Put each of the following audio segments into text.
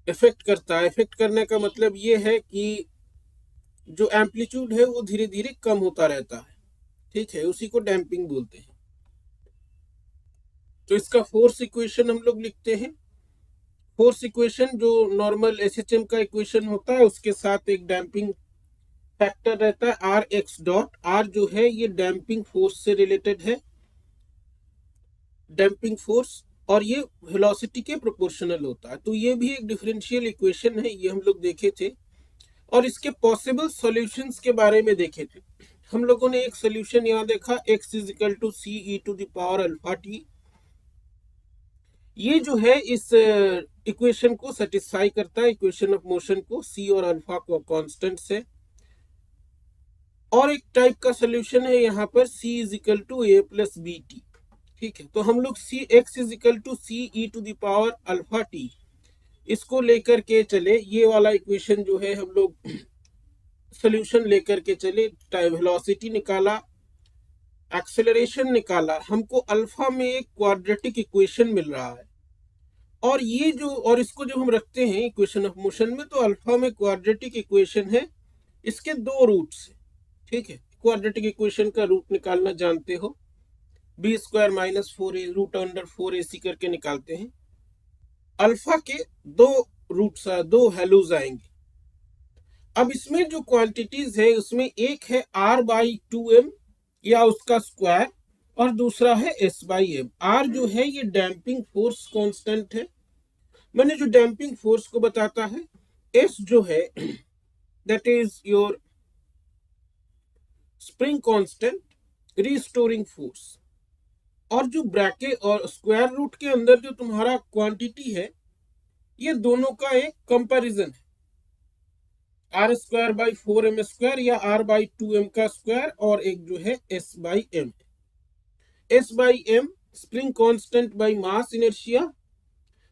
Effect करता है। Effect करने का मतलब ये है कि जो एम्पलीट्यूड है वो धीरे धीरे कम होता रहता है, ठीक है, उसी को डैम्पिंग बोलते हैं। तो इसका फोर्स इक्वेशन हम लोग लिखते हैं। फोर्स इक्वेशन जो नॉर्मल एसएचएम का इक्वेशन होता है उसके साथ एक डैम्पिंग फैक्टर रहता है आर एक्स डॉट। आर जो है ये डैम्पिंग फोर्स से रिलेटेड है, डैम्पिंग फोर्स, और ये वेलोसिटी के प्रोपोर्शनल होता है। तो ये भी एक डिफरेंशियल इक्वेशन है, ये हम लोग देखे थे। और इसके पॉसिबल सॉल्यूशंस के बारे में देखे थे हम लोगों ने। एक सॉल्यूशन यहाँ देखा, x is equal to c e to the power alpha t. ये जो है इस इक्वेशन को सेटिस्फाई करता है, इक्वेशन ऑफ मोशन को। c और अल्फा को कांस्टेंट्स है। और एक टाइप का सॉल्यूशन है यहाँ पर c is equal to a plus b t, ठीक है। तो हम लोग x is equal to c e to the power alpha t इसको लेकर के चले। ये वाला इक्वेशन जो है हम लोग सॉल्यूशन लेकर के चले, वेलोसिटी निकाला, एक्सेलरेशन निकाला, हमको अल्फा में एक क्वाड्रेटिक इक्वेशन मिल रहा है। और ये जो, और इसको जब हम रखते हैं इक्वेशन ऑफ मोशन में, तो अल्फा में क्वाड्रेटिक इक्वेशन है, इसके दो रूट्स है, ठीक है। क्वाड्रेटिक इक्वेशन का रूट निकालना जानते हो, b square minus 4a root under 4ac करके निकालते हैं। अल्फा के दो रूट्स, दो वैल्यूज आएंगे। अब इसमें जो क्वांटिटीज है उसमें एक है r बाई 2m या उसका स्क्वायर, और दूसरा है s बाई m। r जो है ये डैम्पिंग फोर्स कांस्टेंट है, मैंने जो डैम्पिंग फोर्स को बताता है। s जो है that is your spring constant, restoring force. और जो ब्रैकेट और स्क्वायर रूट के अंदर जो तुम्हारा क्वांटिटी है, ये दोनों का एक कंपैरिजन है, are square by 4m square या r बाई 2m का स्क्वायर, और एक जो है s by m। s by m spring constant by mass inertia.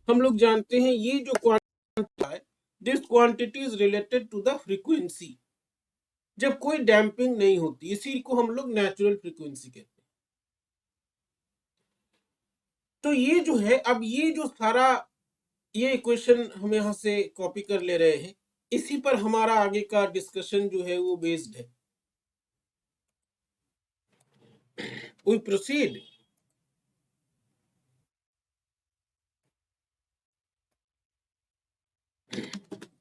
हम लोग जानते हैं ये जो क्वांटिटी है, this quantity is related to the frequency, जब कोई डैम्पिंग नहीं होती, इसी को हम लोग नेचुरल फ्रीक्वेंसी कहते हैं। तो ये जो है, अब ये जो सारा ये इक्वेशन हम यहां से कॉपी कर ले रहे हैं, इसी पर हमारा आगे का डिस्कशन जो है वो बेस्ड है। We proceed.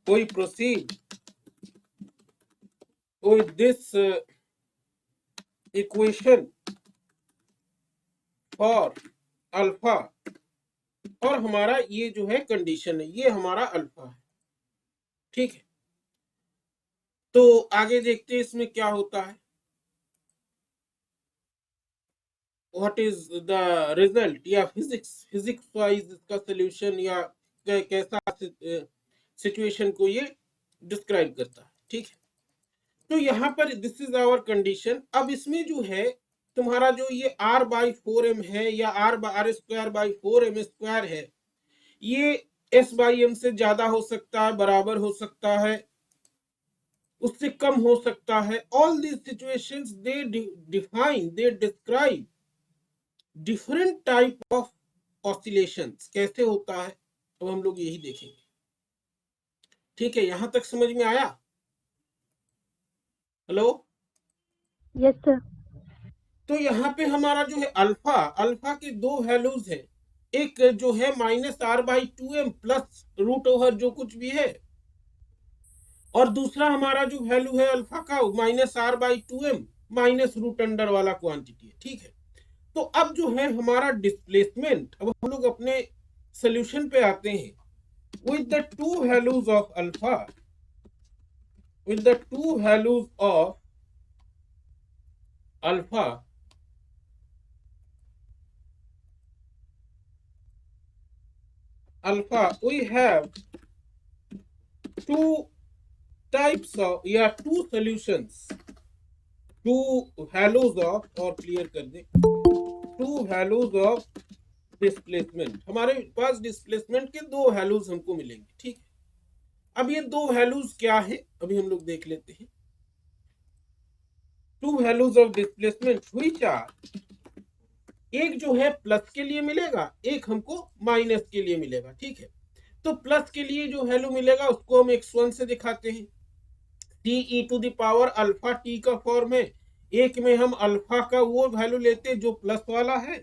We proceed with this equation for alpha, और हमारा ये जो है कंडीशन है, ये हमारा अल्फा है, ठीक है। तो आगे देखते हैं इसमें क्या होता है, व्हाट इज द रिजल्ट, या फिजिक्स वाइज इसका सोल्यूशन, या कैसा सिचुएशन को ये डिस्क्राइब करता है, ठीक है। तो यहाँ पर दिस इज आवर कंडीशन। अब इसमें जो है तुम्हारा जो ये r बाई 4m है या r square by 4m square है, ये s बाई m से ज्यादा हो सकता है, बराबर हो सकता है, उससे कम हो सकता है। All these situations they define, they describe different type of oscillations. कैसे होता है तो हम लोग यही देखेंगे, ठीक है। यहां तक समझ में आया? Hello, yes sir. तो यहाँ पे हमारा जो है अल्फा, अल्फा के दो वैल्यूज है, एक जो है minus r by 2m plus root over जो कुछ भी है, और दूसरा हमारा जो वैल्यू है अल्फा का minus r by 2m minus root under वाला क्वांटिटी है, ठीक है। तो अब जो है हमारा डिस्प्लेसमेंट, अब हम लोग अपने सोल्यूशन पे आते हैं। With the two values of alpha, with the two values of alpha, alpha we have two types of, या two solutions, two values of, और क्लियर कर दे, two values of डिस्प्लेसमेंट। हमारे पास डिस्प्लेसमेंट के दो वैल्यूज हमको मिलेंगे, ठीक है। अब ये दो वैल्यूज क्या है अभी हम लोग देख लेते हैं। Two values of displacement which are, एक जो है प्लस के लिए मिलेगा, एक हमको माइनस के लिए मिलेगा, ठीक है। तो प्लस के लिए जो वैल्यू मिलेगा उसको हम x1 से दिखाते हैं। T e to the power alpha t का फॉर्म है, एक में हम अल्फा का वो वैल्यू लेते हैं जो प्लस वाला है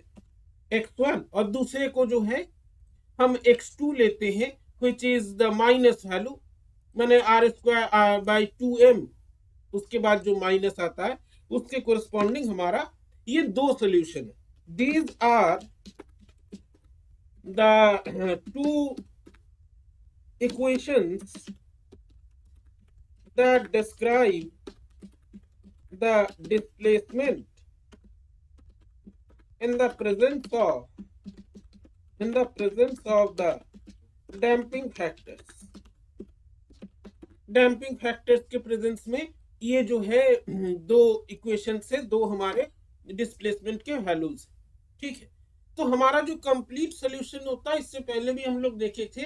x1, और दूसरे को जो है हम x2 लेते हैं which is the minus value, मैंने आर स्क्वायर बाई 2m, उसके बाद जो माइनस आता है उसके कोरस्पॉन्डिंग हमारा ये दो सोल्यूशन है। These are the two equations that describe the displacement in the presence of the damping factors। damping factors के प्रेजेंस में ये जो है दो इक्वेशन से दो हमारे डिस्प्लेसमेंट के वैल्यूज, ठीक है। तो हमारा जो कंप्लीट सॉल्यूशन होता है, इससे पहले भी हम लोग देखे थे,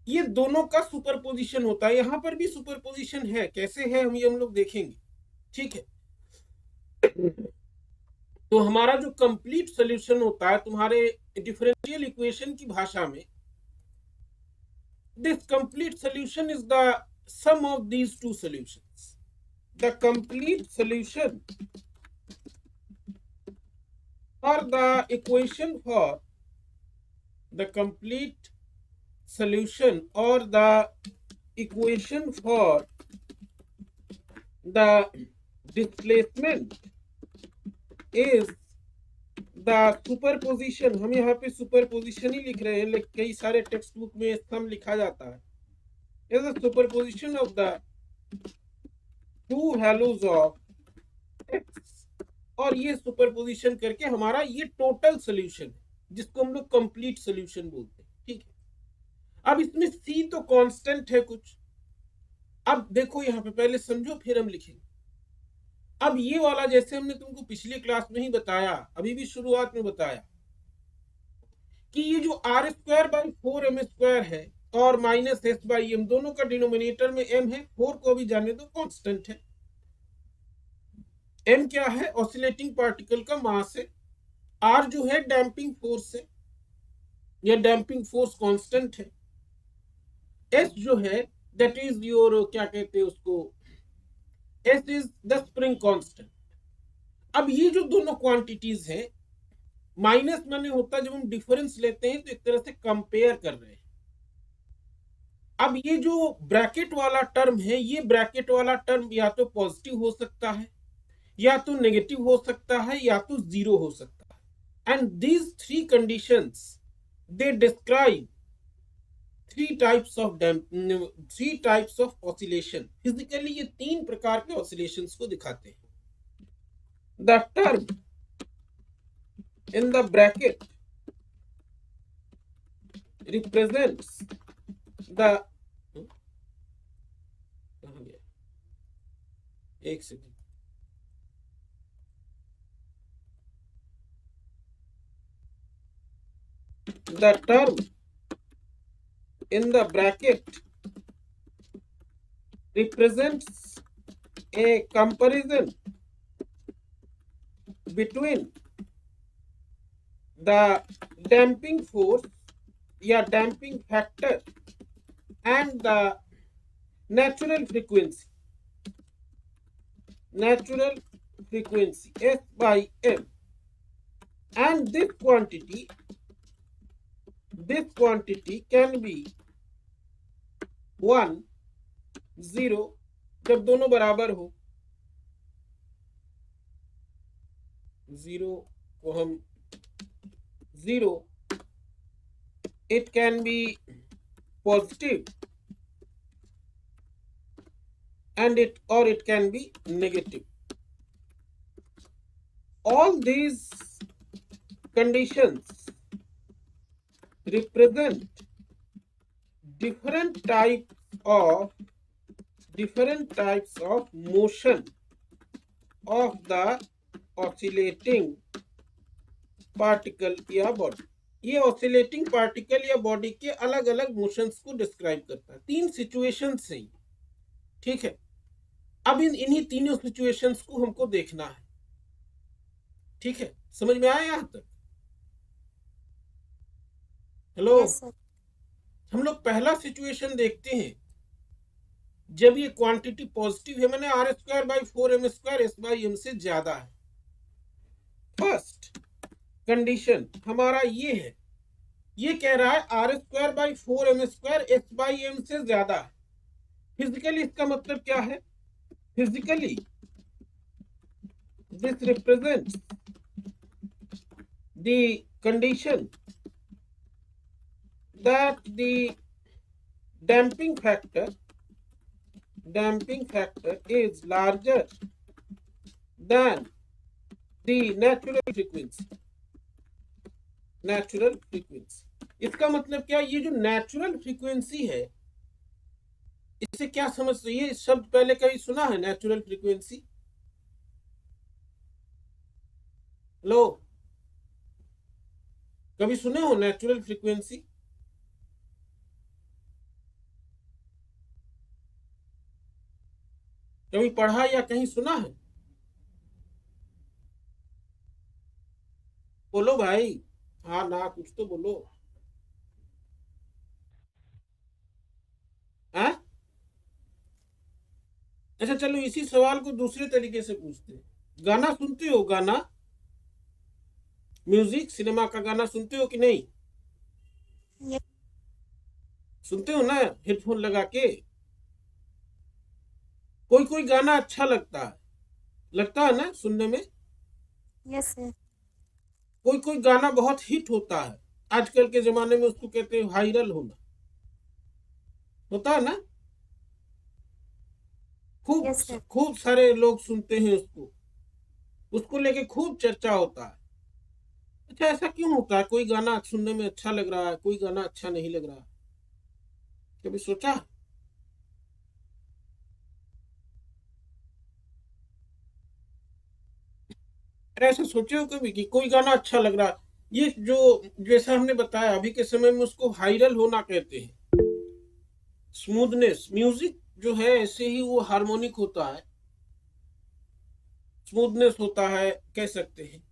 ये दोनों का सुपरपोजिशन होता है। यहां पर भी सुपरपोजिशन है, कैसे है हम लोग देखेंगे, ठीक है। तो हमारा जो कंप्लीट सॉल्यूशन होता है तुम्हारे डिफरेंशियल इक्वेशन की भाषा में, this complete solution is the sum of these two solutions. The complete solution और the equation for the complete solution or the equation for the displacement is the superposition। हम यहाँ पे सुपरपोजिशन ही लिख रहे हैं, लेकिन कई सारे टेक्स्ट बुक में सम लिखा जाता है। is the superposition of the two values of x, और ये सुपरपोजिशन करके हमारा ये टोटल सोल्यूशन है, जिसको हम लोग कंप्लीट सोल्यूशन बोलते हैं, ठीक है। अब इसमें c तो कांस्टेंट है कुछ। अब देखो यहाँ पे पहले समझो फिर हम लिखेंगे। अब ये वाला जैसे हमने तुमको पिछली क्लास में ही बताया, अभी भी शुरुआत में बताया कि ये जो are square by 4m square है और माइनस एस बाई एम, दोनों का डिनोमिनेटर में m है, 4 को भी जाने दो कांस्टेंट है। m क्या है? ऑसिलेटिंग पार्टिकल का मास है। r जो है डैम्पिंग फोर्स है, या डैम्पिंग फोर्स कांस्टेंट है। S जो है दैट इज योर, क्या कहते हैं उसको, S is the spring constant. अब ये जो दोनों क्वांटिटीज हैं, माइनस माने होता है जब हम डिफरेंस लेते हैं तो एक तरह से कंपेयर कर रहे हैं। अब ये जो ब्रैकेट वाला टर्म है, ये ब्रैकेट वाला टर्म या तो पॉजिटिव हो सकता है, या तो नेगेटिव हो सकता है, या तो जीरो हो सकता है। And these three conditions they describe three types of oscillation। Physically ये तीन प्रकार के ऑसिलेशंस को दिखाते हैं। The term in the bracket represents the, एक second, the term in the bracket represents a comparison between the damping force या damping factor and the natural frequency S by m, and this quantity can be 1, 0 जब दोनों बराबर हो। 0 को हम 0, it can be positive and it can be negative। All these conditions represent different types of motion of the oscillating particle या body। ये oscillating particle या body के अलग अलग मोशंस को डिस्क्राइब करता है। तीन सिचुएशंस हैं, ठीक है। अब इन्हीं तीनों सिचुएशंस को हमको देखना है, ठीक है। समझ में आया यहां तक? हेलो, हम लोग पहला सिचुएशन देखते हैं जब ये क्वांटिटी पॉजिटिव है, मैंने r square by 4m² s by m से ज्यादा है। फर्स्ट कंडीशन हमारा ये है, ये कह रहा है are square by 4m² s by m से ज्यादा है। फिजिकली इसका मतलब क्या है? Physically this represents the condition that the damping factor is larger than the natural frequency। इसका मतलब क्या? ये जो नेचुरल फ्रीक्वेंसी है, इससे क्या समझ? ये शब्द पहले कभी सुना है नेचुरल फ्रीक्वेंसी? हेलो, कभी सुने हो नेचुरल फ्रीक्वेंसी? कभी पढ़ा या कहीं सुना है? बोलो भाई, हाँ ना, कुछ तो बोलो। हाँ, अच्छा चलो इसी सवाल को दूसरे तरीके से पूछते हैं। गाना सुनते हो? गाना, म्यूजिक, सिनेमा का गाना सुनते हो कि नहीं? Yes. सुनते हो ना हेडफोन लगा के? कोई कोई गाना अच्छा लगता है ना सुनने में। Yes, sir. कोई कोई गाना बहुत हिट होता है, आजकल के जमाने में उसको कहते हैं वायरल होना, होता है ना? खूब Yes, sir. खूब सारे लोग सुनते हैं उसको लेके खूब चर्चा होता है। अच्छा, ऐसा क्यों होता है? कोई गाना सुनने में अच्छा लग रहा है, कोई गाना अच्छा नहीं लग रहा, कभी सोचा? ऐसा सोचे हो कभी कि कोई गाना अच्छा लग रहा है? ये जो जैसा हमने बताया अभी के समय में उसको वायरल होना कहते हैं। स्मूथनेस, म्यूजिक जो है ऐसे ही वो हार्मोनिक होता है, स्मूथनेस होता है, कह सकते हैं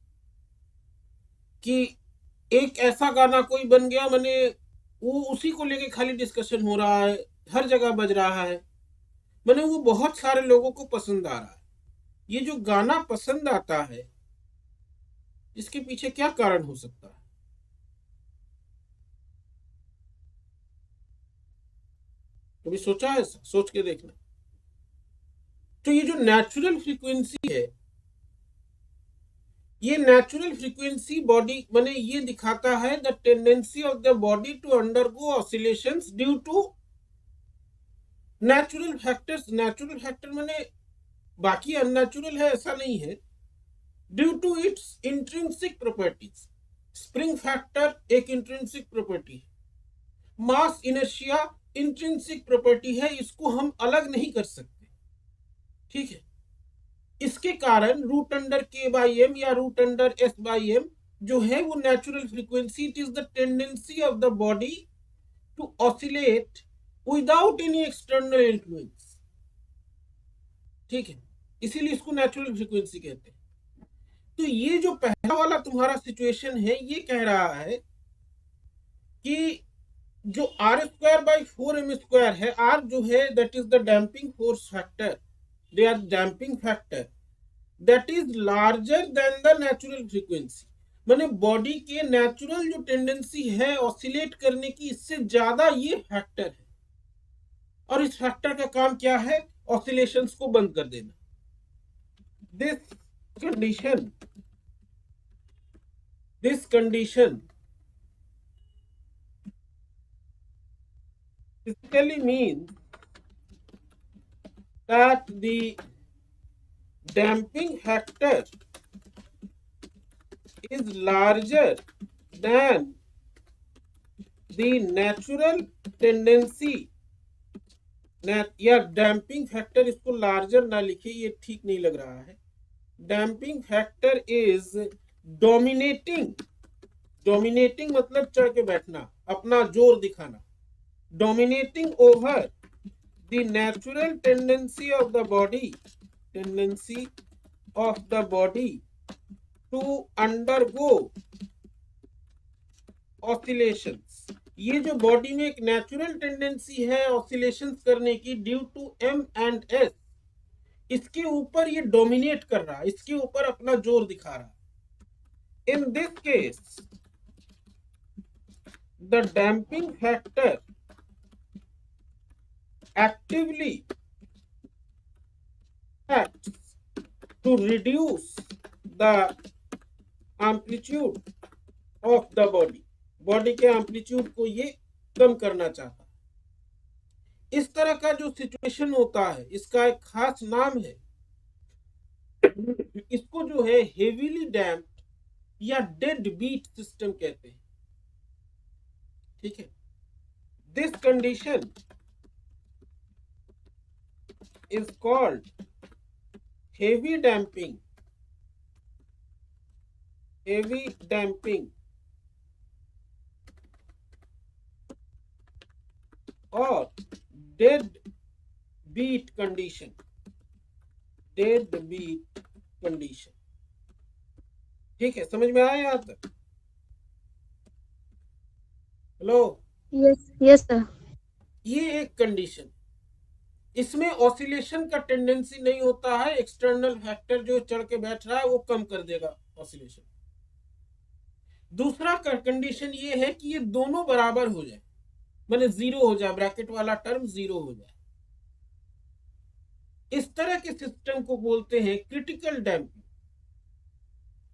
कि एक ऐसा गाना कोई बन गया, मैंने वो उसी को लेके खाली डिस्कशन हो रहा है, हर जगह बज रहा है, मैंने वो बहुत सारे लोगों को पसंद आ रहा है। ये जो गाना पसंद आता है, इसके पीछे क्या कारण हो सकता है? कभी सोचा है? ऐसा सोच के देखना। तो ये जो नेचुरल फ्रीक्वेंसी है, ये नेचुरल फ्रीक्वेंसी बॉडी माने ये दिखाता है the tendency of the body to undergo oscillations due to natural factors. Natural factor माने बाकी अननेचुरल है ऐसा नहीं है, due to its intrinsic properties. Spring factor एक इंट्रिंसिक प्रॉपर्टी है, मास इनर्शिया इंट्रिंसिक प्रॉपर्टी है, इसको हम अलग नहीं कर सकते, ठीक है? इसके कारण root under k by m या root under s by m जो है वो natural frequency. It is the tendency of the body to oscillate without any external influence, ठीक है? इसीलिए इसको नेचुरल फ्रीक्वेंसी कहते हैं। तो ये जो पहला वाला तुम्हारा सिचुएशन है, ये कह रहा है कि जो आर स्क्वायर बाई 4m² है, आर जो है that is the damping force factor, they are damping factor that is larger than the natural frequency. माने बॉडी के नेचुरल जो टेंडेंसी है ऑसिलेट करने की, इससे ज्यादा ये फैक्टर है। और इस फैक्टर का काम क्या है? ऑसिलेशंस को बंद कर देना। This condition basically means that the damping factor is larger than the natural tendency। या डैम्पिंग फैक्टर, इसको लार्जर ना लिखिए, ये ठीक नहीं लग रहा है। डैम्पिंग फैक्टर इज डोमिनेटिंग मतलब चढ़ के बैठना, अपना जोर दिखाना, dominating over the natural tendency of the body to undergo oscillations। ये जो बॉडी में एक नेचुरल टेंडेंसी है ऑसिलेशंस करने की due to m and s, इसके ऊपर ये डोमिनेट कर रहा है, इसके ऊपर अपना जोर दिखा रहा है। In this case the damping factor actively acts to reduce the amplitude of the body, body के एम्पलीट्यूड को ये कम करना चाहता है। इस तरह का जो सिचुएशन होता है इसका एक खास नाम है, इसको जो है हेवीली डैम्प्ड या डेड बीट सिस्टम कहते हैं। ठीक है, this condition is called heavy damping or dead beat condition, ठीक है, समझ में आया यहाँ तक? Hello, Yes. Yes, sir. ये एक कंडीशन, इसमें ऑसिलेशन का टेंडेंसी नहीं होता है, एक्सटर्नल फैक्टर जो चढ़ के बैठ रहा है वो कम कर देगा ऑसिलेशन। दूसरा कंडीशन ये है कि ये दोनों बराबर हो जाए, माने जीरो हो जाए, ब्रैकेट वाला टर्म जीरो हो जाए। इस तरह के सिस्टम को बोलते हैं क्रिटिकल डैम्पिंग।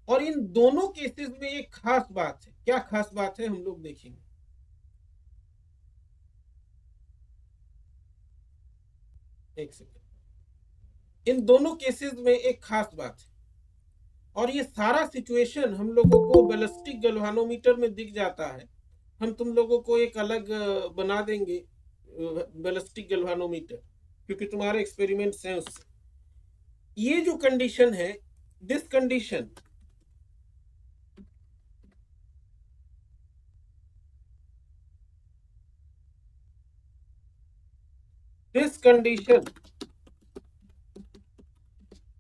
और इन दोनों केसेस में एक खास बात है, क्या खास बात है हम लोग देखेंगे। एक सेकेंड, इन दोनों केसेस में एक खास बात है, और ये सारा सिचुएशन हम लोगों को बैलिस्टिक गैल्वानोमीटर में दिख जाता है। हम तुम लोगों को एक अलग बना देंगे बैलिस्टिक गैल्वानोमीटर, क्योंकि तुम्हारे एक्सपेरिमेंट्स हैं उससे। ये जो कंडीशन है, this condition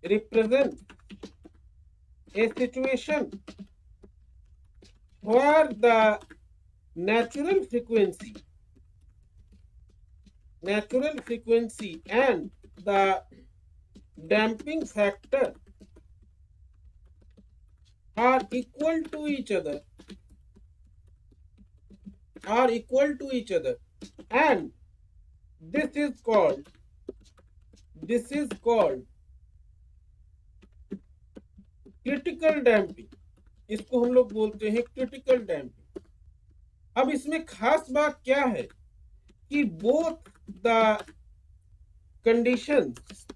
represents a situation where the natural frequency and the damping factor are equal to each other, and this is called critical damping. इसको हम लोग बोलते हैं क्रिटिकल डैम्पिंग। अब इसमें खास बात क्या है कि both the conditions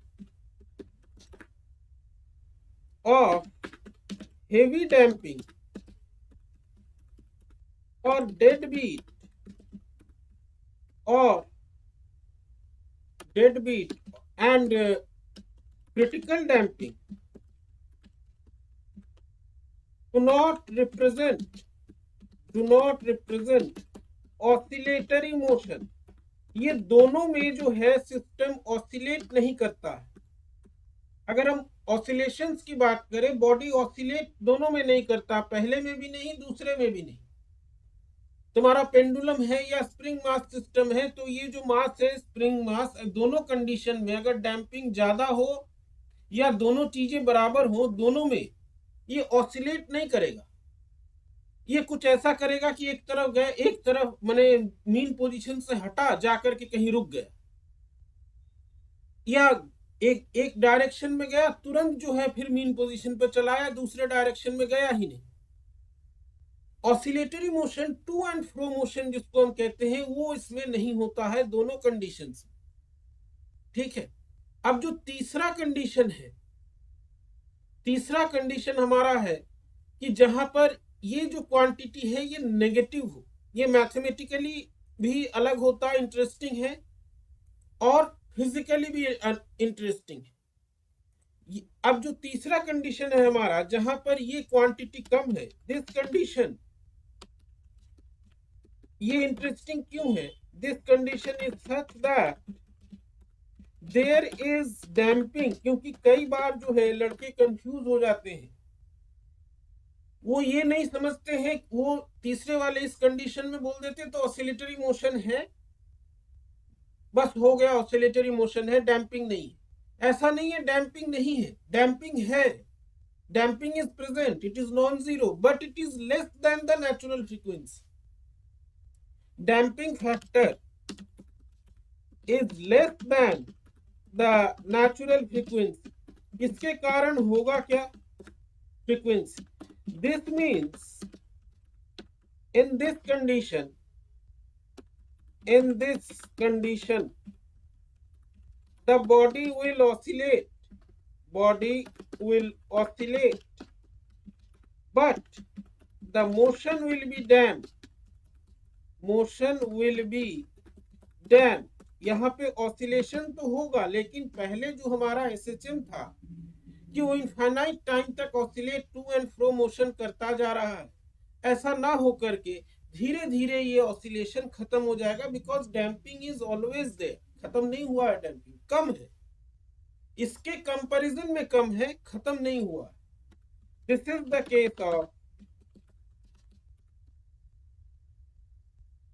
of heavy damping और dead beat and critical damping do not represent oscillatory motion। ये दोनों में जो है सिस्टम ऑसिलेट नहीं करता है। अगर हम ऑसिलेशंस की बात करें, बॉडी ऑसिलेट दोनों में नहीं करता, पहले में भी नहीं, दूसरे में भी नहीं। तुम्हारा पेंडुलम है या स्प्रिंग मास सिस्टम है, तो ये जो मास है स्प्रिंग मास, दोनों कंडीशन में अगर डैम्पिंग ज्यादा हो या दोनों चीजें बराबर हो, दोनों में ये ऑसिलेट नहीं करेगा। ये कुछ ऐसा करेगा कि एक तरफ गए, एक तरफ माने मीन पोजीशन से हटा जाकर के कहीं रुक गया, या एक डायरेक्शन में गया, तुरंत जो है फिर मीन पोजीशन पर चलाया, दूसरे डायरेक्शन में गया ही नहीं। Oscillatory motion, to and fro motion जिसको हम कहते हैं, वो इसमें नहीं होता है दोनों कंडीशंस। ठीक है, अब जो तीसरा कंडीशन है, तीसरा कंडीशन हमारा है कि जहां पर ये जो क्वांटिटी है ये नेगेटिव हो। ये मैथमेटिकली भी अलग होता है, इंटरेस्टिंग है, और फिजिकली भी इंटरेस्टिंग है। अब जो तीसरा कंडीशन है हमारा, जहां पर ये क्वांटिटी कम है, दिस कंडीशन, ये इंटरेस्टिंग क्यों है? This condition is such that there is damping, क्योंकि कई बार जो है लड़के कंफ्यूज हो जाते हैं वो ये नहीं समझते हैं, वो तीसरे वाले इस कंडीशन में बोल देते तो ऑसिलेटरी मोशन है, बस हो गया, ऑसिलेटरी मोशन है, डैम्पिंग नहीं है। ऐसा नहीं है, डैम्पिंग नहीं है, डैम्पिंग है, damping is present, it is non zero, but it is less than the natural frequency. Damping factor is less than the natural frequency. इसके कारण होगा क्या, frequency. This means in this condition the body will oscillate, but the motion will be damped, यहाँ पे oscillation तो होगा, लेकिन पहले जो हमारा एसएचएम था कि वो इनफाइनाइट टाइम तक oscillate to and fro motion करता जा रहा है, ऐसा ना हो करके धीरे धीरे ये ऑसिलेशन खत्म हो जाएगा, because damping is always there. खत्म नहीं हुआ है, डैम्पिंग कम है, इसके कंपैरिजन में कम है, खत्म नहीं हुआ। This is the case of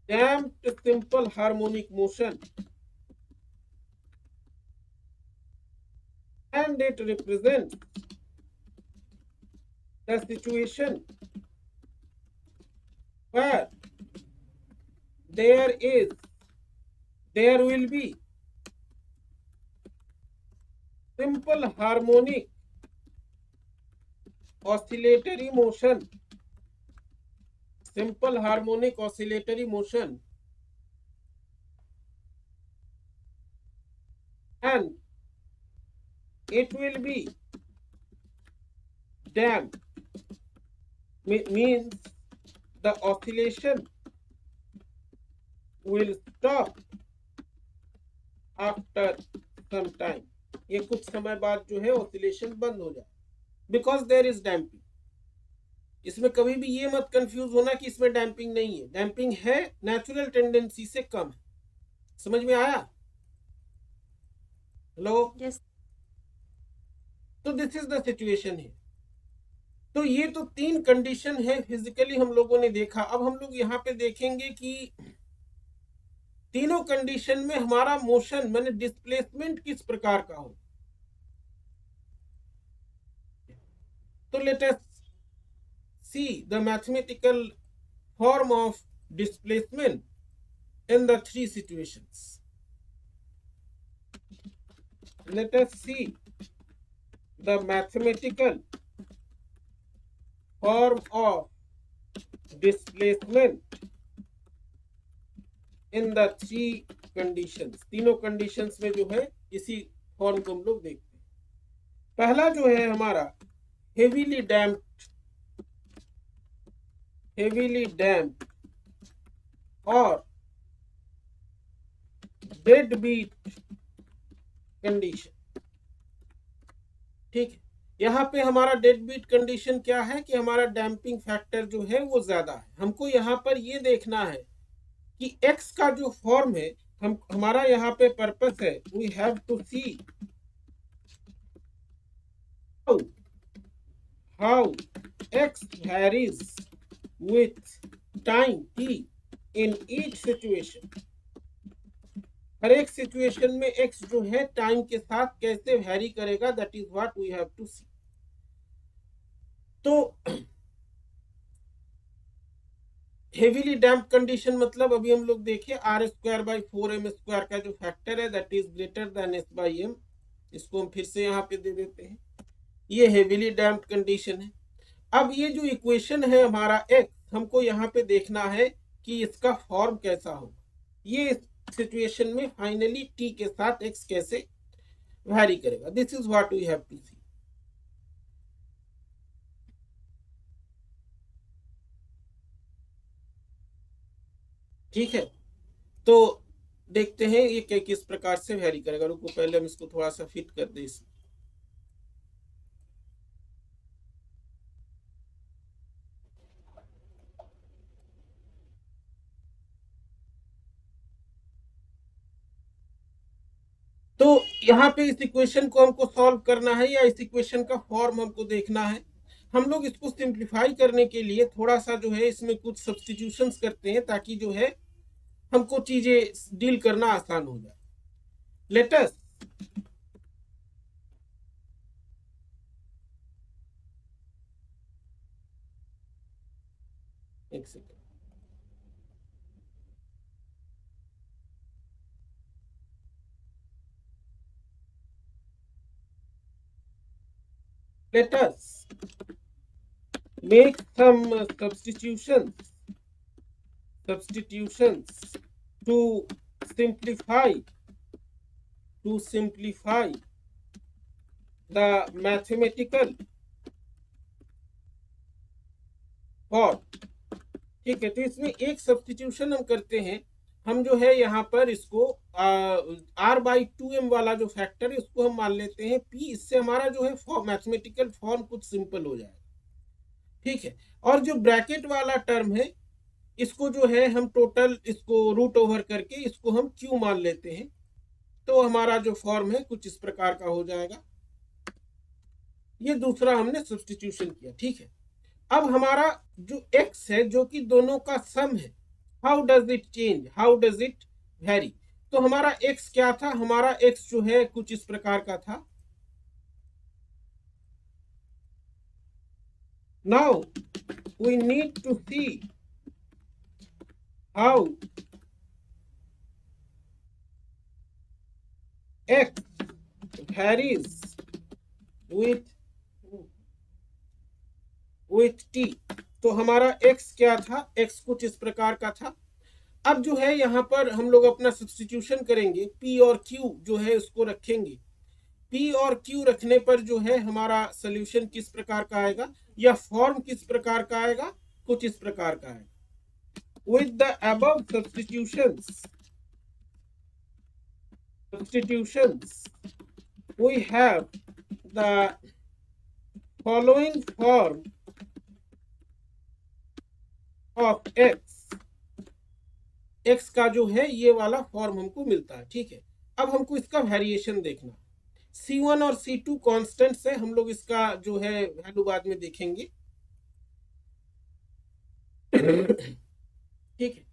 damped simple harmonic motion and it represents the situation where there will be simple harmonic oscillatory motion, and it will be damped, means the oscillation will stop after some time। ये कुछ समय बाद जो है oscillation बंद हो जाए, because there is damping. इसमें कभी भी ये मत कंफ्यूज होना कि इसमें डैम्पिंग नहीं है, डैम्पिंग है, नेचुरल टेंडेंसी से कम है। समझ में आया? हेलो? Yes. तो दिस इज द सिचुएशन है। तो ये तो तीन कंडीशन है फिजिकली हम लोगों ने देखा। अब हम लोग यहाँ पे देखेंगे कि तीनों कंडीशन में हमारा मोशन माने डिस्प्लेसमेंट किस प्रकार का हो। तो let us see the mathematical form of displacement in the three situations. Let us see the mathematical form of displacement in the three conditions। तीनों conditions में जो है इसी फॉर्म को हम लोग देखते हैं। पहला जो है हमारा heavily damped और डेड बीट कंडीशन। ठीक है, यहाँ पे हमारा डेड बीट कंडीशन क्या है कि हमारा डैम्पिंग फैक्टर जो है वो ज्यादा है। हमको यहाँ पर ये देखना है कि x का जो फॉर्म है, हमारा यहाँ पे पर्पस है, we have to see how x varies with time t in each situation। हर एक सिचुएशन में x जो है टाइम के साथ कैसे वेरी करेगा, that is what we have to see. तो हेवीली डैम्प कंडीशन मतलब अभी हम लोग देखिए r²/4m² का जो फैक्टर है that is greater than s/m। इसको हम फिर से यहाँ पे दे देते हैं, ये हेवीली डैम्प कंडीशन है। अब ये जो इक्वेशन है हमारा x, हमको यहाँ पे देखना है कि इसका फॉर्म कैसा होगा। ये सिचुएशन में फाइनली t के साथ x कैसे वैरी करेगा, this is what we have to see. ठीक है, तो देखते हैं ये किस प्रकार से वैरी करेगा। रुको पहले हम इसको थोड़ा सा फिट कर दें इसमें। तो यहाँ पे इस इक्वेशन को हमको सॉल्व करना है या इस इक्वेशन का फॉर्म हमको देखना है। हम लोग इसको सिंप्लीफाई करने के लिए थोड़ा सा जो है इसमें कुछ सब्स्टिट्यूशंस करते हैं ताकि जो है हमको चीजें डील करना आसान हो जाए। लेट अस एक second, let us make some substitutions to simplify the mathematical form। ठीक है, तो इसमें एक सब्स्टिट्यूशन हम करते हैं। हम जो है यहाँ पर इसको r/2m वाला जो फैक्टर है उसको हम मान लेते हैं p। इससे हमारा जो है मैथमेटिकल फॉर्म कुछ सिंपल हो जाएगा। ठीक है, और जो ब्रैकेट वाला टर्म है इसको जो है हम टोटल इसको रूट ओवर करके इसको हम q मान लेते हैं। तो हमारा जो फॉर्म है कुछ इस प्रकार का हो जाएगा। ये दूसरा हमने सब्स्टिट्यूशन किया। ठीक है, अब हमारा जो x है जो कि दोनों का सम है, how does it change, how does it very. तो हमारा x क्या था, हमारा x जो है कुछ इस प्रकार का था। Now we need to see how x varies with t। तो हमारा x क्या था, x कुछ इस प्रकार का था। अब जो है यहाँ पर हम लोग अपना सब्स्टिट्यूशन करेंगे, p और q जो है उसको रखेंगे। p और q रखने पर जो है हमारा सोल्यूशन किस प्रकार का आएगा या फॉर्म किस प्रकार का आएगा, कुछ इस प्रकार का आएगा। with the above substitutions we have the following form of x का जो है ये वाला फॉर्म हमको मिलता है। ठीक है, अब हमको इसका वेरिएशन देखना। c1 और c2 कांस्टेंट्स है, हम लोग इसका जो है वैल्यू बाद में देखेंगे। ठीक है,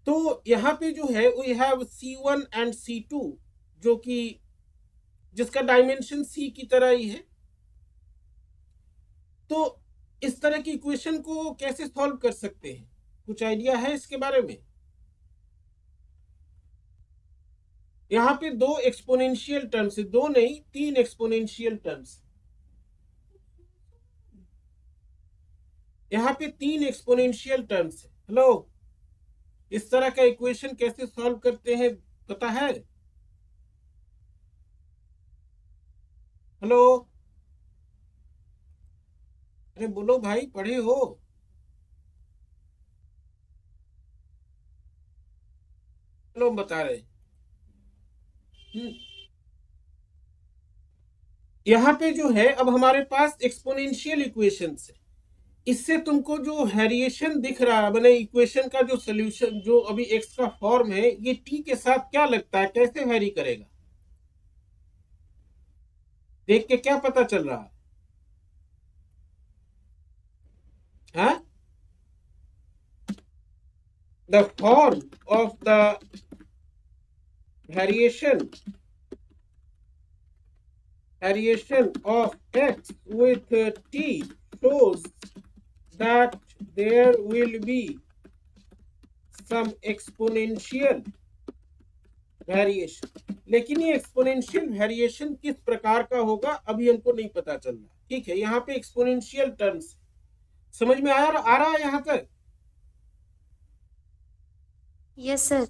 तो यहाँ पे जो है we have c1 and c2 जो कि जिसका डायमेंशन c की तरह ही है। तो इस तरह की इक्वेशन को कैसे सॉल्व कर सकते हैं, कुछ आइडिया है इसके बारे में? यहाँ पे दो एक्सपोनेंशियल टर्म्स है, दो नहीं 3 एक्सपोनेंशियल टर्म्स। यहाँ पे 3 एक्सपोनेंशियल टर्म्स है। हेलो, इस तरह का इक्वेशन कैसे सॉल्व करते हैं पता है? हेलो, अरे बोलो भाई, पढ़े हो? चलो बता रहे। यहाँ पे जो है अब हमारे पास एक्सपोनेंशियल इक्वेशंस है। इससे तुमको जो वेरिएशन दिख रहा है मैंने इक्वेशन का जो सोल्यूशन जो अभी x का फॉर्म है ये t के साथ क्या लगता है, कैसे वेरी करेगा, देख के क्या पता चल रहा है? The form of the variation of x with t shows that there will be some exponential variation। लेकिन ये एक्सपोनेंशियल वेरिएशन किस प्रकार का होगा अभी हमको नहीं पता चल रहा। ठीक है, यहाँ पे एक्सपोनेंशियल टर्म्स समझ में आ रहा है यहाँ तक? Yes sir.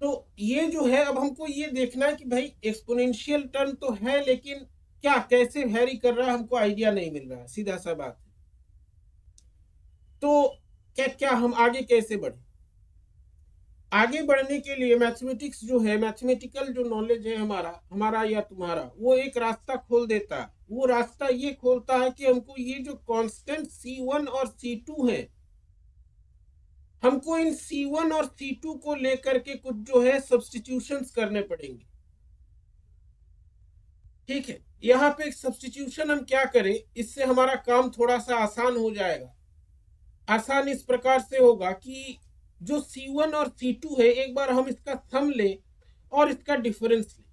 तो ये जो है अब हमको ये देखना है कि भाई एक्सपोनेंशियल टर्म तो है लेकिन क्या कैसे वेरी कर रहा है हमको आइडिया नहीं मिल रहा है, सीधा सा बात है। तो क्या हम आगे कैसे बढ़े? आगे बढ़ने के लिए मैथमेटिक्स जो है, मैथमेटिकल जो नॉलेज है हमारा या तुम्हारा, वो एक रास्ता खोल देता है। वो रास्ता ये खोलता है कि हमको ये जो कांस्टेंट c1 और c2 है, हमको इन c1 और c2 को लेकर के कुछ जो है सब्स्टिट्यूशंस करने पड़ेंगे। ठीक है। यहाँ पे सब्स्टिट्यूशन हम क्या करें, इससे हमारा काम थोड़ा सा आसान हो जाएगा। आसान इस प्रकार से होगा कि जो C1 और C2 है, एक बार हम इसका सम लें और इसका डिफरेंस लें,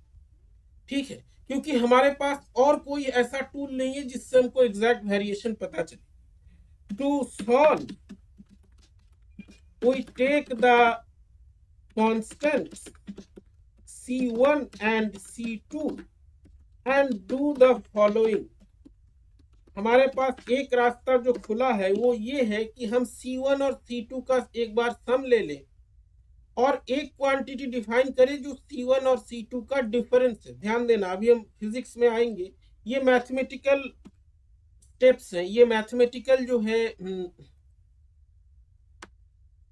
ठीक है, क्योंकि हमारे पास और कोई ऐसा टूल नहीं है जिससे हमको एग्जैक्ट वेरिएशन पता चले। To solve we take the constants C1 and C2 and do the following। हमारे पास एक रास्ता जो खुला है वो ये है कि हम C1 और C2 का एक बार सम ले लें और एक क्वांटिटी डिफाइन करें जो C1 और C2 का डिफरेंस है। ध्यान देना, अभी हम फिजिक्स में आएंगे, ये मैथमेटिकल स्टेप्स हैं, ये मैथमेटिकल जो है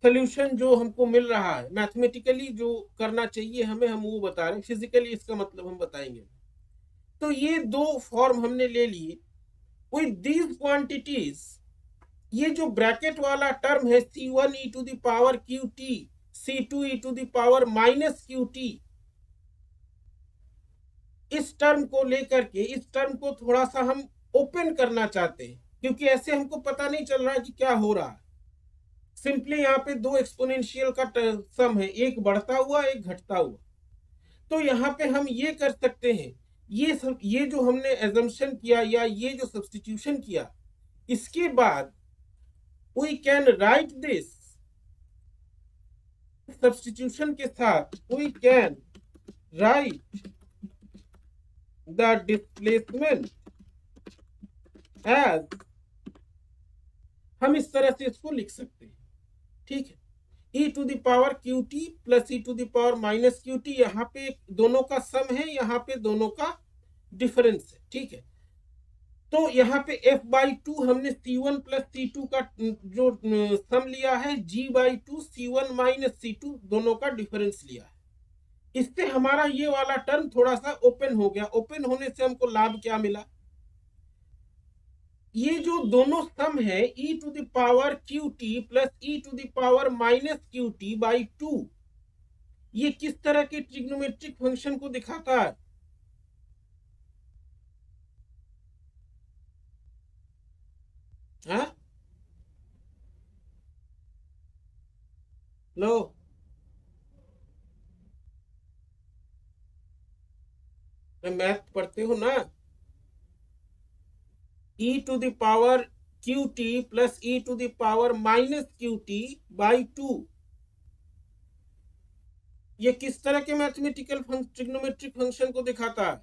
सोल्यूशन जो हमको मिल रहा है, मैथमेटिकली जो करना चाहिए हमें, हम वो बता रहे हैं, फिजिकली इसका मतलब हम बताएंगे। तो ये दो फॉर्म हमने ले लिए विद दीज क्वांटिटीज। ये जो ब्रैकेट वाला टर्म है C1 e to the power QT, C2 e to the power minus QT, इस टर्म को लेकर के इस टर्म को थोड़ा सा हम ओपन करना चाहते हैं, क्योंकि ऐसे हमको पता नहीं चल रहा है कि क्या हो रहा है। सिंपली यहाँ पे दो एक्सपोनेंशियल का सम है, एक बढ़ता हुआ एक घटता हुआ। तो यहाँ पे हम ये कर सकते हैं, ये जो हमने एजम्पशन किया या ये जो सब्स्टिट्यूशन किया, इसके बाद we can write this, substitution के साथ we can write the displacement as, हम इस तरह से इसको लिख सकते हैं, ठीक है, e to the power QT plus e to the power minus QT। यहाँ पे दोनों का सम है, यहाँ पे दोनों का डिफरेंस है, ठीक है। तो यहाँ पे f/2 हमने C1 प्लस C2 का जो सम लिया है, g/2 C1 माइनस C2 दोनों का डिफरेंस लिया है। इससे हमारा ये वाला टर्म थोड़ा सा ओपन हो गया। ओपन होने से हमको लाभ क्या मिला, ये जो दोनों सम है e to the power QT plus e to the power minus QT/2, ये किस तरह के ट्रिग्नोमेट्रिक फंक्शन को दिखाता है? हाँ, लो, मैथ पढ़ते हो ना, e to the power QT plus e to the power minus QT/2, ये किस तरह के मैथमेटिकल ट्रिग्नोमेट्रिक फंक्शन को दिखाता है?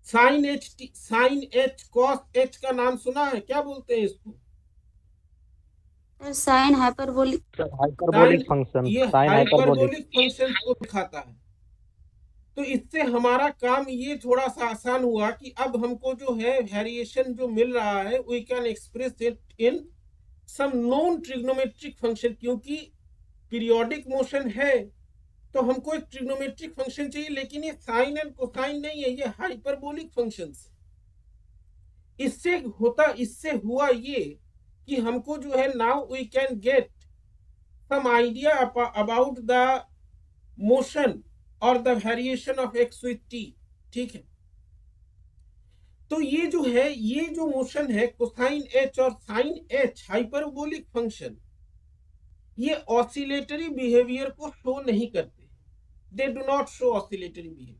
साइन H कॉस H का नाम सुना है, क्या बोलते हैं इसको? साइन हाइपरबोलिक, हाइपरबोलिक फंक्शन, ये साइन हाइपरबोलिक। हाइपरबोलिक फंक्शन को दिखाता है। तो इससे हमारा काम ये थोड़ा सा आसान हुआ कि अब हमको जो है वेरिएशन जो मिल रहा है, we can express it in some known trigonometric function. क्योंकि पीरियोडिक मोशन है तो हमको एक ट्रिग्नोमेट्रिक फंक्शन चाहिए, लेकिन ये साइन एंड कोसाइन नहीं है, ये हाइपरबोलिक फंक्शन है। इससे हुआ ये कि हमको जो है, now we can get some idea about the motion और the variation of x with t, ठीक है। तो ये जो है, ये जो मोशन है कोसाइन H और साइन H हाइपरबोलिक फंक्शन, ये ऑसिलेटरी बिहेवियर को शो नहीं करते, they do not show oscillatory behaviour.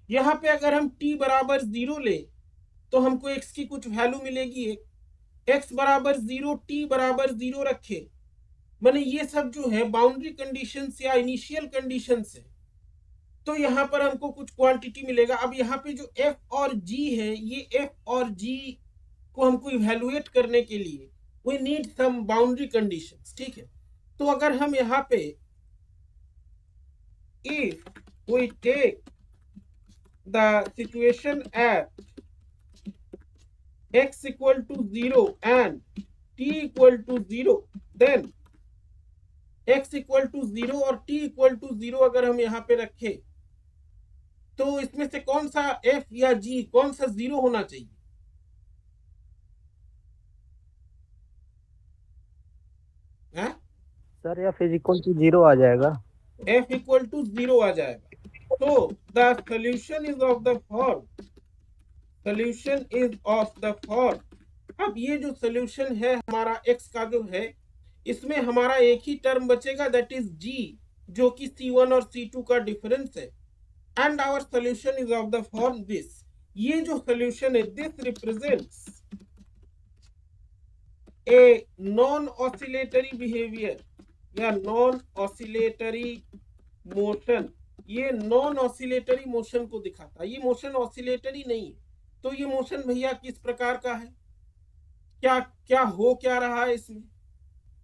यहाँ पे अगर हम t बराबर 0 ले तो हमको x की कुछ वैल्यू मिलेगी, x बराबर 0, t बराबर 0 रखे, माने ये सब जो है बाउंड्री कंडीशंस या इनिशियल कंडीशंस है, तो यहाँ पर हमको कुछ क्वांटिटी मिलेगा। अब यहाँ पे जो f और g है, ये f और g को हमको इवेलुएट करने के लिए we need some boundary conditions, ठीक है। तो अगर हम यहाँ पे if we take the situation at x equal to 0 and t equal to 0, then x equal to 0 और t equal to 0 अगर हम यहाँ पे रखें, तो इसमें से कौन सा f या g, कौन सा 0 होना चाहिए? सर या फिजिकल टू 0 आ जाएगा, f इक्वल टू 0 आ जाएगा। So the solution is of the form, solution is of the form. अब ये जो सोल्यूशन है हमारा x का जो है, इसमें हमारा एक ही टर्म बचेगा, दैट इज g, जो कि C1 और C2 का डिफरेंस है. And our solution is of the form this. ये जो सोल्यूशन है, this represents a non oscillatory behaviour या नॉन ऑसिलेटरी मोशन. ये नॉन ऑसिलेटरी मोशन को दिखाता है. ये मोशन ऑसिलेटरी नहीं है. तो ये मोशन भैया किस प्रकार का है, क्या क्या हो क्या रहा है इसमें.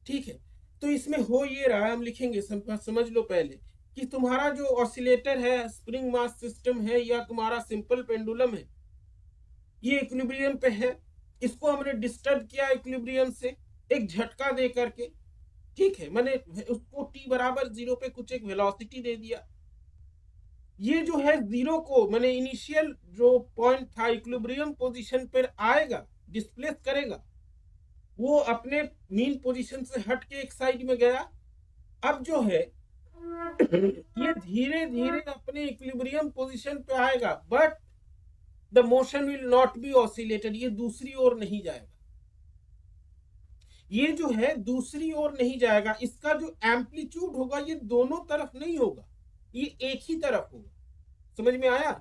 ठीक है, तो इसमें हो ये रहा है, हम लिखेंगे, समझ लो पहले कि तुम्हारा जो ऑसिलेटर है, स्प्रिंग मास सिस्टम है या तुम्हारा सिंपल पेंडुलम है, ये इक्विलिब्रियम पे है. इसको हमने डिस्टर्ब किया इक्विलिब्रियम से एक झटका दे करके. ठीक है, मैंने उसको t बराबर 0 पे कुछ एक वेलोसिटी दे दिया. ये जो है 0 को मैंने इनिशियल जो पॉइंट था इक्विलिब्रियम पोजीशन पर आएगा, डिस्प्लेस करेगा, वो अपने मीन पोजीशन से हट के एक साइड में गया. अब जो है ये धीरे धीरे अपने इक्विलिब्रियम पोजीशन पे आएगा, but the motion will not be oscillated. ये दूसरी ओर नहीं जाएगा, ये जो है दूसरी ओर नहीं जाएगा. इसका जो एम्पलीट्यूड होगा ये दोनों तरफ नहीं होगा, ये एक ही तरफ होगा. समझ में आया.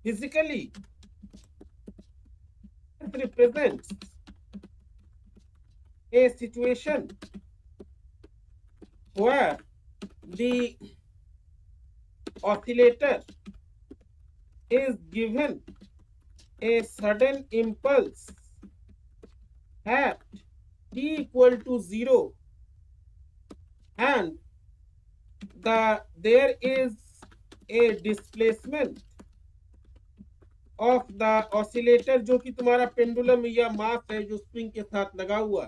Physically represents a situation where the oscillator is given a sudden impulse at t equal to 0 and there is a displacement of the oscillator, जो कि तुम्हारा पेंडुलम या मास है जो स्प्रिंग के साथ लगा हुआ,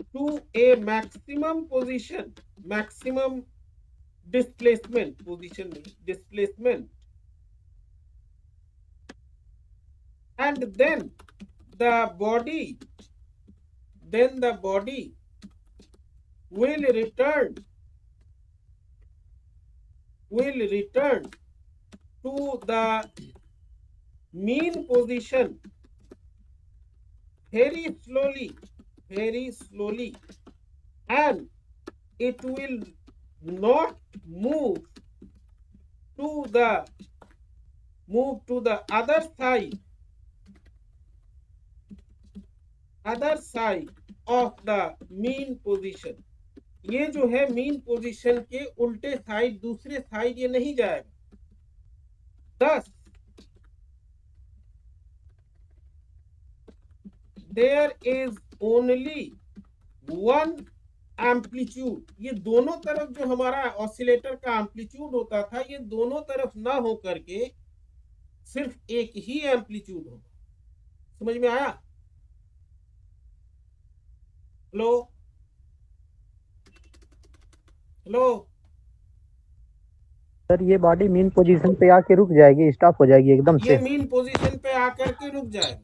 to a maximum position, maximum displacement, position नहीं displacement. And then the body will return to the mean position very slowly, and it will not move to the other side of the mean position. ये जो है mean position के उल्टे side, दूसरे side ये नहीं जाएगा. Thus there is only one amplitude. ये दोनों तरफ जो हमारा ऑसिलेटर का एम्पलीट्यूड होता था, ये दोनों तरफ ना हो करके सिर्फ एक ही एम्पलीट्यूड होगा. समझ में आया. हेलो सर, ये बॉडी मीन पोजीशन पे आके रुक जाएगी, स्टॉप हो जाएगी एकदम से. ये मीन पोजीशन पे आकर के रुक जाएगा.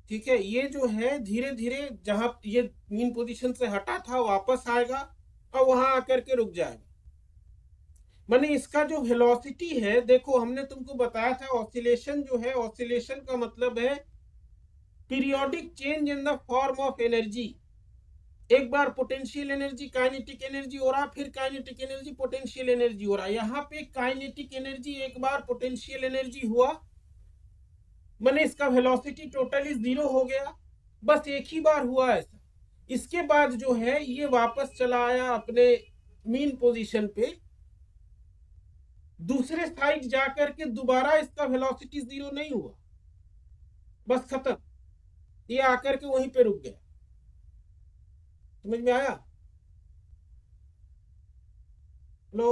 ठीक है, ये जो है धीरे धीरे जहां ये मीन पोजीशन से हटा था वापस आएगा और वहां आकर के रुक जाएगा. माने इसका जो वेलोसिटी है, देखो हमने तुमको बताया था ऑसिलेशन जो है, ऑसिलेशन का मतलब है periodic change in the form of energy. एक बार पोटेंशियल एनर्जी काइनेटिक एनर्जी हो रहा, फिर काइनेटिक एनर्जी पोटेंशियल एनर्जी हो रहा. यहाँ पे काइनेटिक एनर्जी एक बार पोटेंशियल एनर्जी हुआ, माने इसका वेलोसिटी टोटली 0 हो गया. बस एक ही बार हुआ ऐसा. इसके बाद जो है ये वापस चला आया अपने मीन पोजीशन पे, दूसरे साइड जाकर के दोबारा इसका वेलोसिटी 0 नहीं हुआ, बस खत्म. ये आकर के वहीं पे रुक गया. समझ में आया. Hello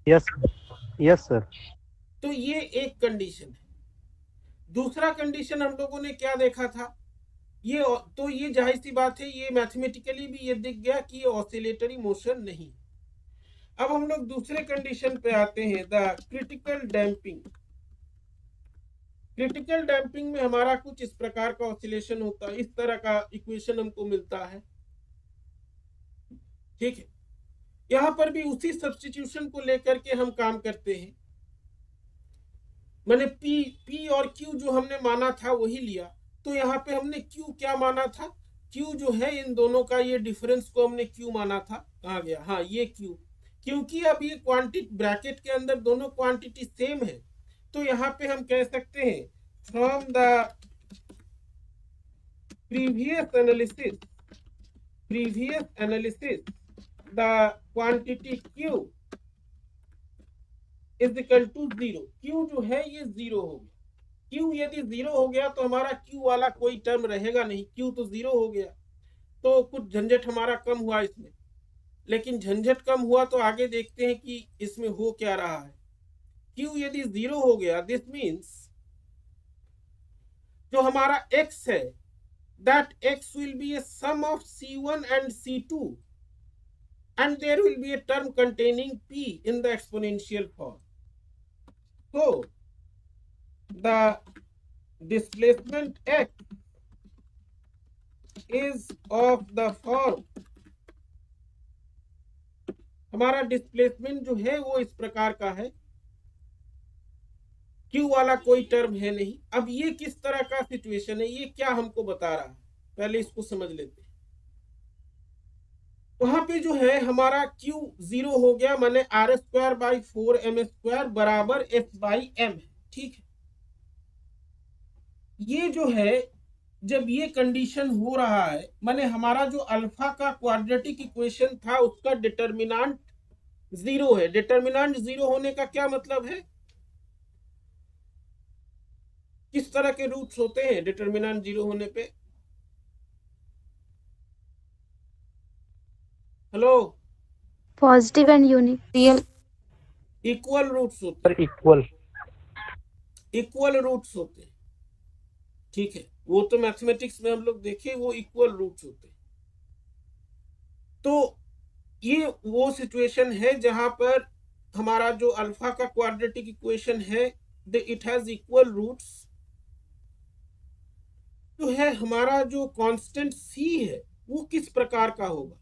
yes sir. तो ये एक कंडीशन है. दूसरा कंडीशन हम लोगों ने क्या देखा था, ये तो ये जाहिर सी बात है, ये मैथमेटिकली भी ये दिख गया कि ये ऑसिलेटरी मोशन नहीं. अब हम लोग दूसरे कंडीशन पे आते हैं, the critical damping. Critical damping में हमारा कुछ इस प्रकार का ऑसिलेशन होता है, इस तरह का इक्वेशन हमको मिलता है। ठीक है, यहां पर भी उसी सब्स्टिट्यूशन को लेकर के हम काम करते हैं। मैंने P और Q जो हमने माना था वही लिया, तो यहाँ पे हमने Q क्या माना था, Q जो है इन दोनों का ये डिफरेंस को हमने Q माना था। कहाँ गया, हाँ ये Q, क्योंकि अब ये क्वांटिटी ब्रैकेट के अंदर दोनों क्वांटिटी सेम है, तो यहाँ पे हम कह सकते हैं from the previous analysis the quantity Q is equal to 0। Q जो है ये 0 हो गया। Q यदि 0 हो गया तो हमारा Q वाला कोई टर्म रहेगा नहीं, Q तो 0 हो गया, तो कुछ झंझट हमारा कम हुआ इसमें। लेकिन झंझट कम हुआ तो आगे देखते हैं कि इसमें हो क्या रहा है। Q यदि 0 हो गया, दिस मीन्स जो हमारा x है, that x will be a sum of C1 and C2 and there will be a term containing P in the exponential form. So the displacement x is of the form, हमारा displacement जो है वो इस प्रकार का है, Q वाला कोई टर्म है नहीं। अब ये किस तरह का सिचुएशन है, ये क्या हमको बता रहा है, पहले इसको समझ लेते हैं। वहां पे जो है हमारा Q 0 हो गया, माने R²/4m² बराबर S/m है। ठीक है, ये जो है जब ये कंडीशन हो रहा है, माने हमारा जो अल्फा का क्वाड्रेटिक इक्वेशन था उसका डिटर्मिनांट 0 है। डिटर्मिनांट 0 होने का क्या मतलब है, किस तरह के रूट्स होते हैं डिटर्मिनेंट 0 होने पे, hello, positive and unit real equal roots होते हैं, इक्वल रूट्स होते हैं। ठीक है, वो तो मैथमेटिक्स में हम लोग देखे, वो इक्वल रूट्स होते हैं। तो ये वो सिचुएशन है जहां पर हमारा जो अल्फा का क्वाड्रेटिक इक्वेशन है इट हैज इक्वल रूट्स। जो है हमारा जो कांस्टेंट C है वो किस प्रकार का होगा,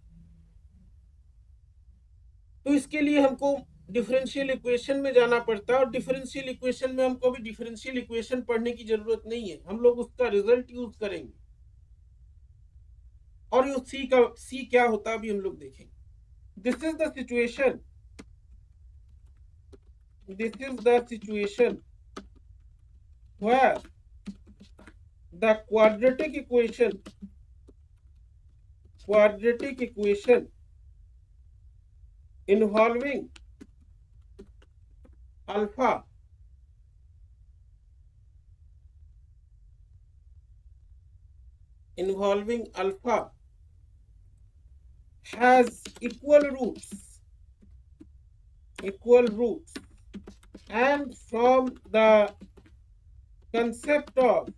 तो इसके लिए हमको डिफरेंशियल इक्वेशन में जाना पड़ता है, और डिफरेंशियल इक्वेशन में हमको भी डिफरेंशियल इक्वेशन पढ़ने की जरूरत नहीं है, हम लोग उसका रिजल्ट यूज करेंगे, और ये C क्या होता है अभी हम लोग देखेंगे। This is the situation where the quadratic equation involving alpha has equal roots, and from the concept of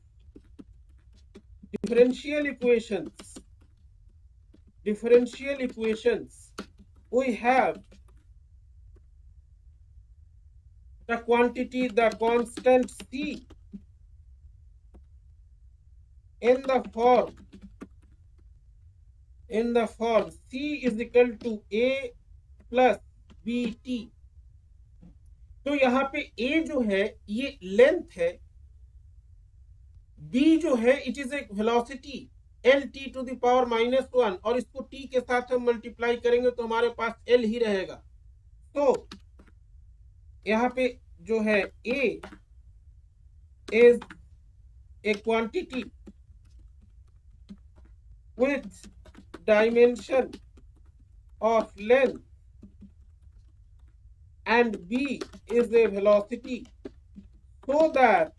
differential equations we have the constant C in the form C is equal to A plus BT। तो यहाँ पे A जो है ये length है, B जो है it is a velocity L(t⁻⁻1), और इसको t के साथ हम मल्टीप्लाई करेंगे तो हमारे पास L ही रहेगा। तो यहाँ पे जो है A is a quantity with dimension of length and B is a velocity, so that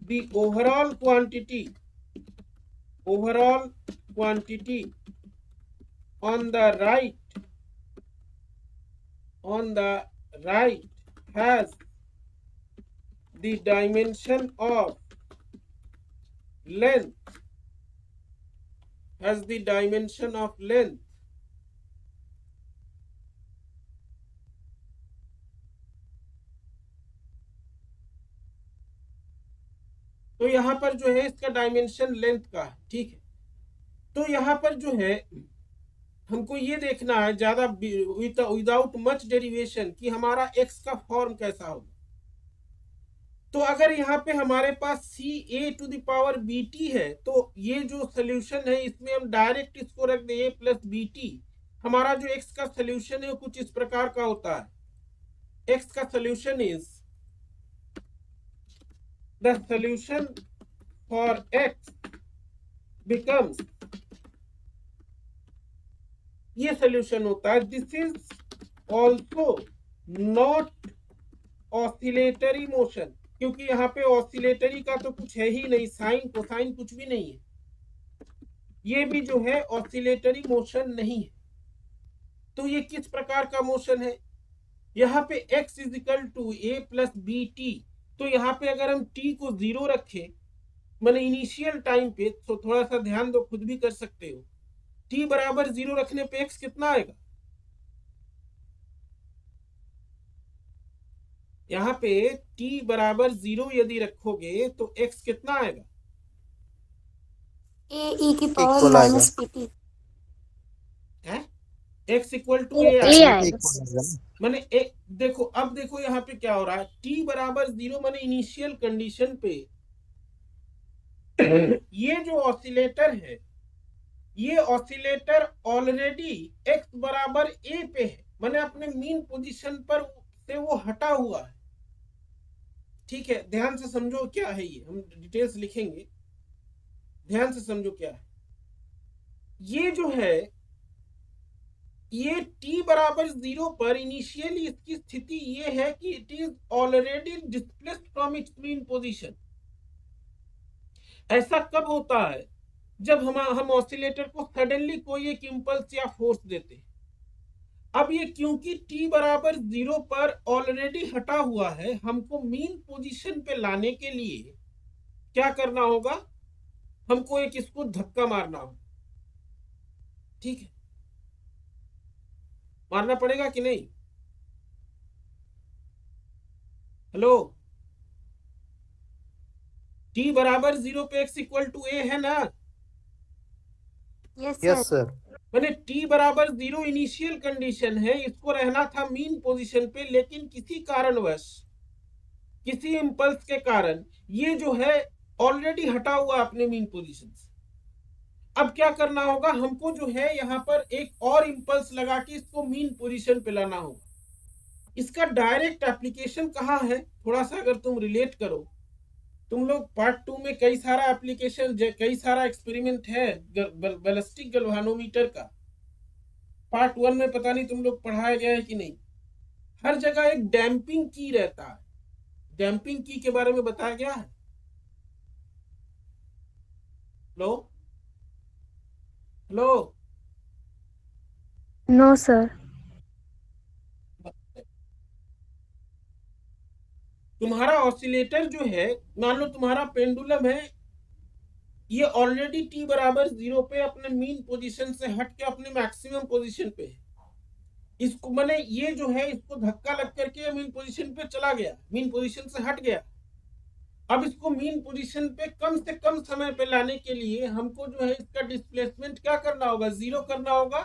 the overall quantity on the right has the dimension of length तो यहाँ पर जो है इसका डायमेंशन लेंथ का है, ठीक है। तो यहाँ पर जो है हमको ये देखना है ज्यादा विदाउट मच डेरिवेशन कि हमारा x का फॉर्म कैसा होगा। तो अगर यहाँ पे हमारे पास CA⁴ है, तो ये जो सोल्यूशन है इसमें हम डायरेक्ट इसको रख दें A + BT। हमारा जो x का सोल्यूशन है वो कुछ इस प्रकार का होता है। x का solution is the solution for x becomes, ये सोल्यूशन होता है। This is also not oscillatory motion, क्योंकि यहाँ पे ऑसिलेटरी का तो कुछ है ही नहीं, साइन कोसाइन कुछ भी नहीं है। ये भी जो है ऑसिलेटरी मोशन नहीं है। तो ये किस प्रकार का मोशन है? यहाँ पे x = A + BT। तो यहाँ पे अगर हम t को 0 रखें, मैंने इनिशियल टाइम पे, तो थोड़ा सा ध्यान दो, खुद भी कर सकते हो। t = 0 रखने पे x कितना आएगा? यहाँ पे t = 0 यदि रखोगे तो x कितना आएगा? AE⁴ माइनस PT है x = A A आएगा। आएगा। मैंने देखो, अब देखो यहाँ पे क्या हो रहा है। t = 0 मैंने इनिशियल कंडीशन पे ये जो ऑसिलेटर है, ये ऑसिलेटर ऑलरेडी x = A पे है, मैंने अपने मीन पोजीशन पर से वो हटा हुआ है, ठीक है। ध्यान से समझो क्या है ये, हम डिटेल्स लिखेंगे, ध्यान से समझो क्या है। ये जो है, ये t = 0 पर इनिशियली इसकी स्थिति ये है कि it is already displaced from its mean position. ऐसा कब होता है? जब हम ऑसिलेटर को सडनली कोई एक इंपल्स या फोर्स देते हैं। अब ये क्योंकि t = 0 पर ऑलरेडी हटा हुआ है, हमको मीन पोजीशन पे लाने के लिए क्या करना होगा? हमको एक इसको धक्का मारना होगा, ठीक है। मारना पड़ेगा कि नहीं? हेलो, t = 0 पे x = A है ना? Yes sir. मैंने t = 0 इनिशियल कंडीशन है, इसको रहना था मीन पोजीशन पे, लेकिन किसी कारणवश, किसी इंपल्स के कारण ये जो है ऑलरेडी हटा हुआ अपने मीन पोजीशन से। अब क्या करना होगा? हमको जो है यहाँ पर एक और इंपल्स लगा के इसको मीन पोजीशन पे लाना होगा। इसका डायरेक्ट एप्लीकेशन कहाँ है? थोड़ा सा अगर तुम रिलेट करो, तुम लोग पार्ट 2 में कई सारा एप्लीकेशन, कई सारा एक्सपेरिमेंट है बैलिस्टिक गैल्वेनोमीटर का। पार्ट 1 में पता नहीं तुम लोग पढ़ाया गया है कि नहीं। हर जगह एक डैम्पिंग की रहता है। डैम्पिंग की के बारे में बताया गया है? Hello hello, no sir. तुम्हारा ऑसिलेटर जो है, मान लो तुम्हारा पेंडुलम है, ये ऑलरेडी t = 0 पे अपने मीन पोजीशन से हट के अपने मैक्सिमम पोजीशन पे है। इसको मैंने ये जो है इसको धक्का लग करके मीन पोजीशन पे चला गया, मीन पोजीशन से हट गया। अब इसको मीन पोजीशन पे कम से कम समय पे लाने के लिए हमको जो है इसका डिस्प्लेसमेंट क्या करना होगा? 0 करना होगा।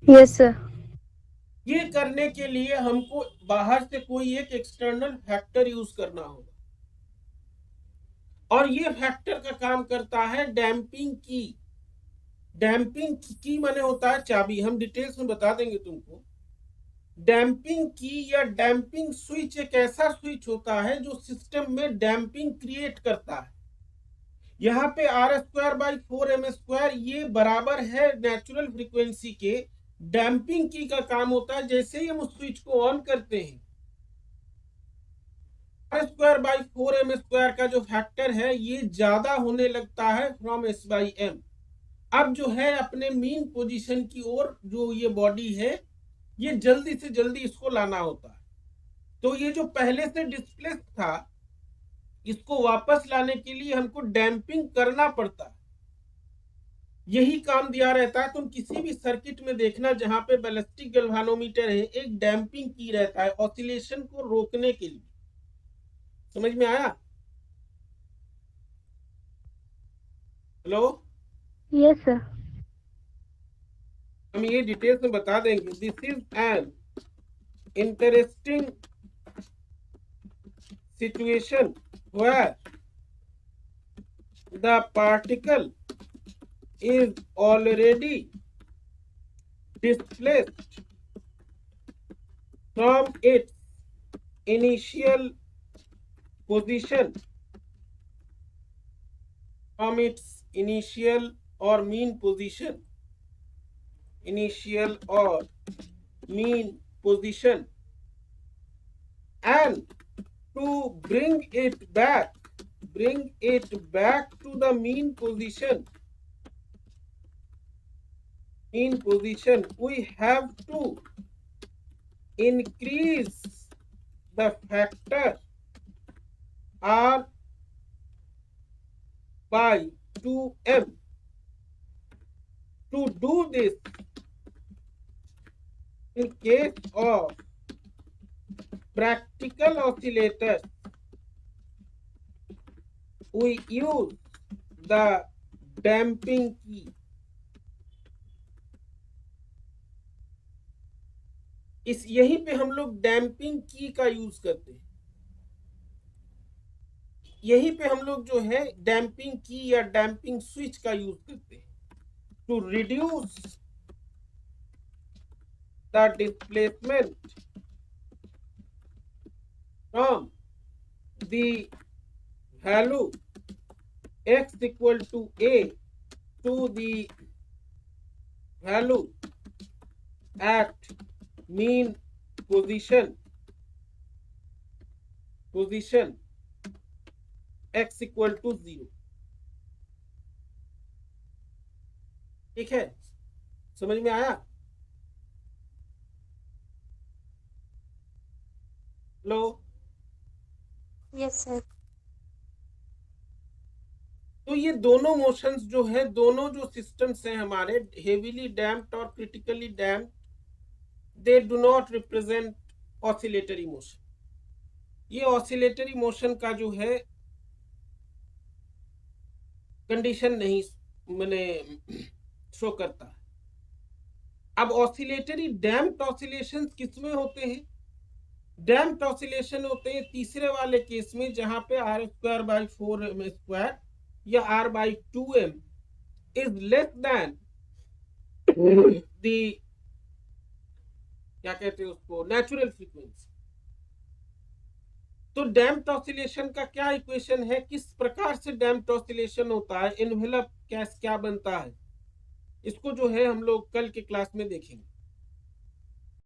Yes sir. ये करने के लिए हमको बाहर से कोई एक एक्सटर्नल फैक्टर यूज करना होगा, और ये फैक्टर का काम करता है डैम्पिंग की। डैम्पिंग की माने होता है चाबी, हम डिटेल्स में बता देंगे तुमको। डैम्पिंग की या डैम्पिंग स्विच एक ऐसा स्विच होता है जो सिस्टम में डैम्पिंग क्रिएट करता है। यहाँ पे R²/4m², ये बराबर है नेचुरल फ्रीक्वेंसी के। डैम्पिंग की का काम होता है, जैसे ही हम उस स्विच को ऑन करते हैं, R²/4m² का जो फैक्टर है ये ज्यादा होने लगता है फ्रॉम S/m। अब जो है अपने मीन पोजीशन की ओर जो ये बॉडी है, ये जल्दी से जल्दी इसको लाना होता है। तो ये जो पहले से डिस्प्लेस था, इसको वापस लाने के लिए हमको डैम्पिंग करना पड़ता है। यही काम दिया रहता है। तुम किसी भी सर्किट में देखना जहां पे बैलिस्टिक गैल्वेनोमीटर है, एक डैम्पिंग की रहता है ऑसिलेशन को रोकने के लिए। समझ में आया? Hello, Yes, sir. हम ये डिटेल्स में बता देंगे. This is an interesting situation where the particle is already displaced from its initial position, from its initial or mean position, initial or mean position, and to bring it back to the mean position, we have to increase the factor r by 2m. To do this, in case of practical oscillators, we use the damping key. इस यहीं पे हम लोग damping की का use करते हैं. यहीं पे हम लोग जो है डैम्पिंग की या डैम्पिंग स्विच का यूज करते हैं to reduce the displacement from the value x equal to a to the value at mean position x equal to 0. ठीक है, समझ में आया? लो, Yes, sir. तो ये दोनों मोशंस जो है, दोनों जो सिस्टम्स हैं हमारे, हेवीली डैम्प्ड और critically damped, they do not represent oscillatory motion. ये ऑसिलेटरी मोशन का जो है कंडीशन नहीं मैंने शो करता है. अब ऑसिलेटरी डैम्प्ड ऑसिलेशंस किसमें होते हैं? डैम्प्ड ऑसिलेशन होते हैं तीसरे वाले केस में, जहां पे r²/4m² या r/2m is less than the क्या कहते हैं उसको, नेचुरल फ्रीक्वेंसी. तो डैम्प्ड ऑसिलेशन का क्या इक्वेशन है, किस प्रकार से डैम्प्ड ऑसिलेशन होता है, एनवेलप क्या बनता है, इसको जो है हम लोग कल के क्लास में देखेंगे.